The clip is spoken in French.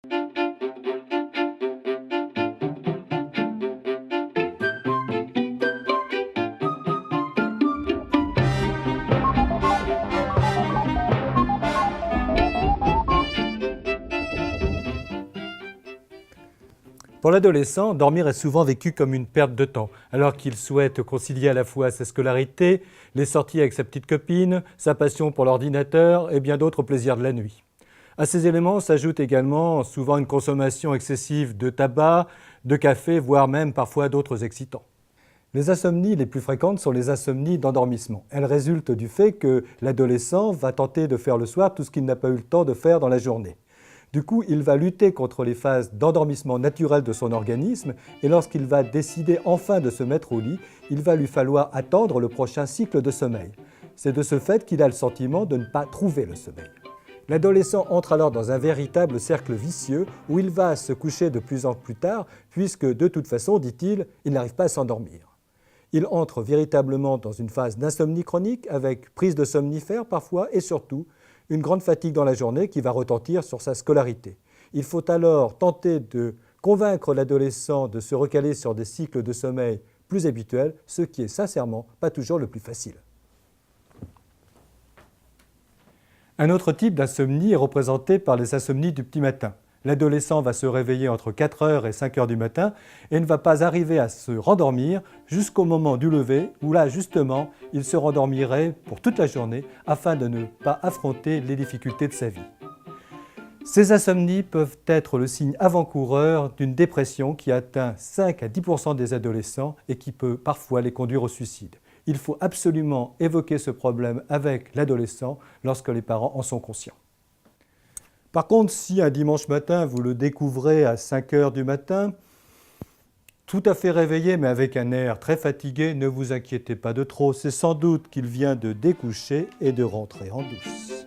Pour l'adolescent, dormir est souvent vécu comme une perte de temps, alors qu'il souhaite concilier à la fois sa scolarité, les sorties avec sa petite copine, sa passion pour l'ordinateur et bien d'autres plaisirs de la nuit. À ces éléments s'ajoute également souvent une consommation excessive de tabac, de café, voire même parfois d'autres excitants. Les insomnies les plus fréquentes sont les insomnies d'endormissement. Elles résultent du fait que l'adolescent va tenter de faire le soir tout ce qu'il n'a pas eu le temps de faire dans la journée. Du coup, il va lutter contre les phases d'endormissement naturel de son organisme et lorsqu'il va décider enfin de se mettre au lit, il va lui falloir attendre le prochain cycle de sommeil. C'est de ce fait qu'il a le sentiment de ne pas trouver le sommeil. L'adolescent entre alors dans un véritable cercle vicieux où il va se coucher de plus en plus tard puisque de toute façon, dit-il, il n'arrive pas à s'endormir. Il entre véritablement dans une phase d'insomnie chronique avec prise de somnifères parfois et surtout une grande fatigue dans la journée qui va retentir sur sa scolarité. Il faut alors tenter de convaincre l'adolescent de se recaler sur des cycles de sommeil plus habituels, ce qui est sincèrement pas toujours le plus facile. Un autre type d'insomnie est représenté par les insomnies du petit matin. L'adolescent va se réveiller entre 4h et 5h du matin et ne va pas arriver à se rendormir jusqu'au moment du lever où là justement il se rendormirait pour toute la journée afin de ne pas affronter les difficultés de sa vie. Ces insomnies peuvent être le signe avant-coureur d'une dépression qui atteint 5 à 10% des adolescents et qui peut parfois les conduire au suicide. Il faut absolument évoquer ce problème avec l'adolescent lorsque les parents en sont conscients. Par contre, si un dimanche matin, vous le découvrez à 5h du matin, tout à fait réveillé mais avec un air très fatigué, ne vous inquiétez pas de trop, c'est sans doute qu'il vient de découcher et de rentrer en douce.